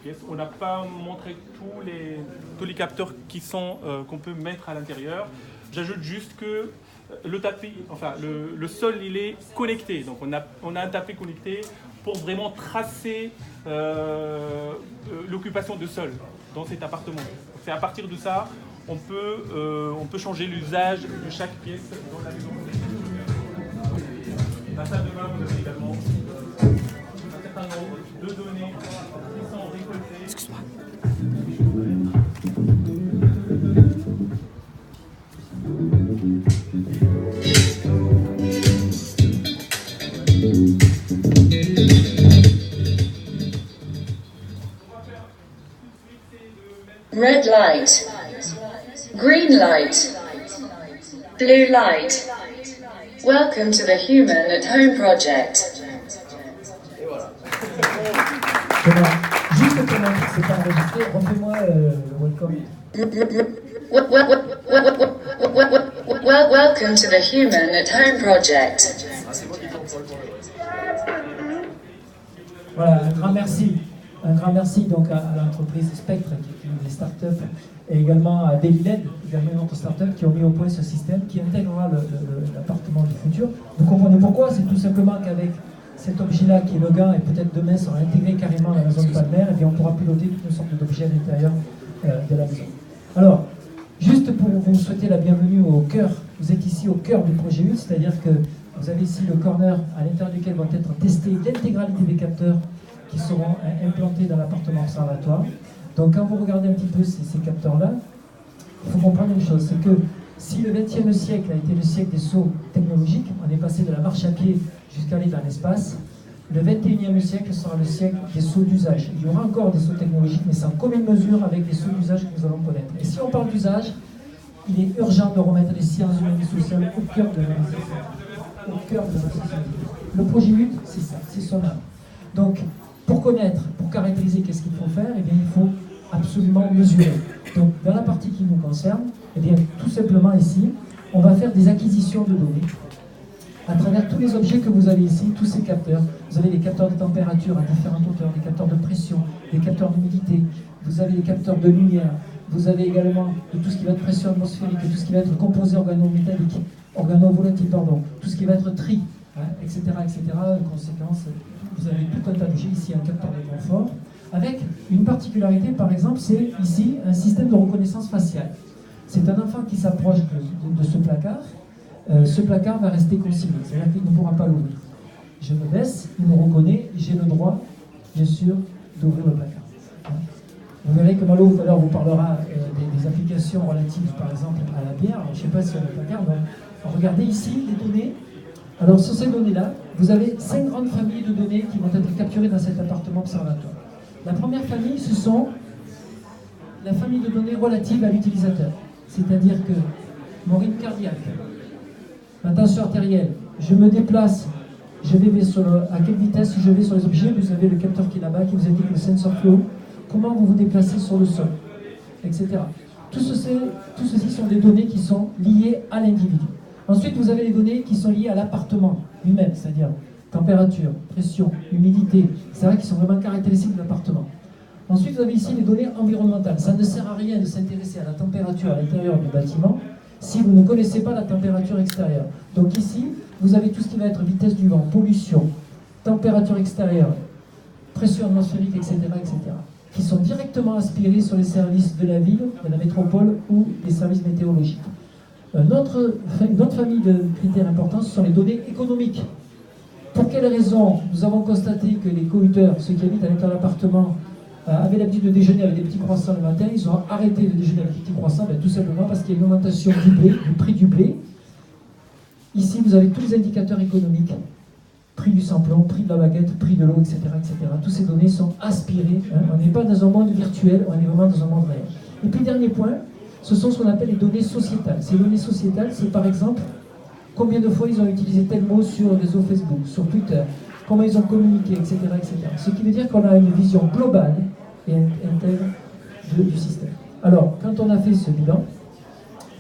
pièce. On n'a pas montré tous les capteurs qu'on peut mettre à l'intérieur. J'ajoute juste que le tapis, enfin le sol, il est connecté. Donc on a un tapis connecté pour vraiment tracer l'occupation de sol dans cet appartement. C'est à partir de ça, on peut changer l'usage de chaque pièce dans la maison. La salle de bain, vous avez également un certain nombre de données qui sont récoltées. Excuse-moi. Red light, green light, blue light. Welcome to the Human at Home Project. Juste pour moi, c'est pas enregistré, refais-moi welcome. Welcome to the Human at Home Project. Voilà, un grand merci. Un grand merci donc à l'entreprise Spectre, qui est une des startups, et également à Deliled, également une autre startup, qui ont mis au point ce système qui intégrera l'appartement du futur. Vous comprenez pourquoi? C'est tout simplement qu'avec cet objet-là qui est le gant, et peut-être demain sera intégré carrément dans la zone palmaire, et bien on pourra piloter toutes une sorte d'objets à l'intérieur de la maison. Alors, juste pour vous souhaiter la bienvenue au cœur, vous êtes ici au cœur du projet U, c'est-à-dire que vous avez ici le corner à l'intérieur duquel vont être testés l'intégralité des capteurs qui seront implantés dans l'appartement observatoire. Donc quand vous regardez un petit peu ces capteurs-là, il faut comprendre une chose, c'est que si le XXe siècle a été le siècle des sauts technologiques, on est passé de la marche à pied jusqu'à aller dans l'espace, le XXIe siècle sera le siècle des sauts d'usage. Il y aura encore des sauts technologiques, mais sans commune mesure avec les sauts d'usage que nous allons connaître. Et si on parle d'usage, il est urgent de remettre les sciences humaines et sociales au cœur de la société. Au cœur de la société. Le projet UT, c'est ça, c'est son âme. Donc, pour connaître, pour caractériser qu'est-ce qu'il faut faire, eh bien, il faut absolument mesurer. Donc, dans la partie qui nous concerne, eh bien, tout simplement ici, on va faire des acquisitions de données à travers tous les objets que vous avez ici, tous ces capteurs. Vous avez des capteurs de température à différentes hauteurs, des capteurs de pression, des capteurs d'humidité, vous avez des capteurs de lumière, vous avez également de tout ce qui va être pression atmosphérique, de tout ce qui va être composé organométallique, organovolatile, pardon, tout ce qui va être tri, hein, etc., etc. En conséquence, vous avez tout un tas d'objets, ici un capteur de confort, avec une particularité, par exemple, c'est ici un système de reconnaissance faciale. C'est un enfant qui s'approche de ce placard, ce placard va rester consigné, c'est-à-dire qu'il ne pourra pas l'ouvrir. Je me baisse, il me reconnaît, j'ai le droit, bien sûr, d'ouvrir le placard. Vous verrez que Malo, tout à l'heure, vous parlera des applications relatives, par exemple, à la bière. Je ne sais pas si on a le placard, donc regardez ici les données. Alors, sur ces données-là, vous avez 5 grandes familles de données qui vont être capturées dans cet appartement observatoire. La première famille, ce sont la famille de données relatives à l'utilisateur. C'est-à-dire que mon rythme cardiaque, ma tension artérielle, je me déplace, je vais à quelle vitesse je vais sur les objets, vous avez le capteur qui est là-bas, qui vous indique le sensor flow, comment vous vous déplacez sur le sol, etc. Tout ceci sont des données qui sont liées à l'individu. Ensuite, vous avez les données qui sont liées à l'appartement lui-même, c'est-à-dire température, pression, humidité, c'est vrai qui sont vraiment caractéristiques de l'appartement. Ensuite, vous avez ici les données environnementales. Ça ne sert à rien de s'intéresser à la température à l'intérieur du bâtiment si vous ne connaissez pas la température extérieure. Donc ici, vous avez tout ce qui va être vitesse du vent, pollution, température extérieure, pression atmosphérique, etc., etc., qui sont directement aspirés sur les services de la ville, de la métropole ou les services météorologiques. Une autre famille de critères importants, ce sont les données économiques. Pour quelles raisons nous avons constaté que les cohuteurs, ceux qui habitent à l'intérieur de l'appartement, avaient l'habitude de déjeuner avec des petits croissants le matin, ils ont arrêté de déjeuner avec des petits croissants, tout simplement parce qu'il y a une augmentation du blé, du prix du blé. Ici, vous avez tous les indicateurs économiques, prix du samplon, prix de la baguette, prix de l'eau, etc., etc. Toutes ces données sont aspirées. On n'est pas dans un monde virtuel, on est vraiment dans un monde réel. Et puis, dernier point, ce sont ce qu'on appelle les données sociétales. Ces données sociétales, c'est par exemple combien de fois ils ont utilisé tel mot sur le réseau Facebook, sur Twitter, comment ils ont communiqué, etc., etc. Ce qui veut dire qu'on a une vision globale et intègre du système. Alors, quand on a fait ce bilan,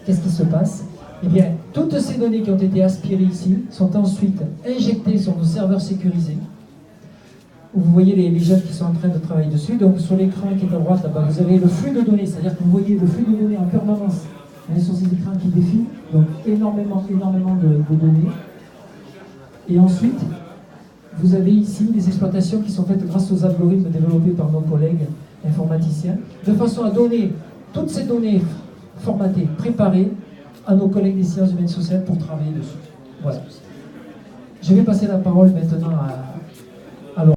qu'est-ce qui se passe? Eh bien, toutes ces données qui ont été aspirées ici sont ensuite injectées sur nos serveurs sécurisés. où vous voyez les jeunes qui sont en train de travailler dessus. Donc sur l'écran qui est à droite, là-bas, vous avez le flux de données, c'est-à-dire que vous voyez le flux de données en permanence. On est sur ces écrans qui défilent, donc énormément de données. Et ensuite, vous avez ici des exploitations qui sont faites grâce aux algorithmes développés par nos collègues informaticiens, de façon à donner toutes ces données formatées, préparées à nos collègues des sciences humaines sociales pour travailler dessus. Voilà. Je vais passer la parole maintenant à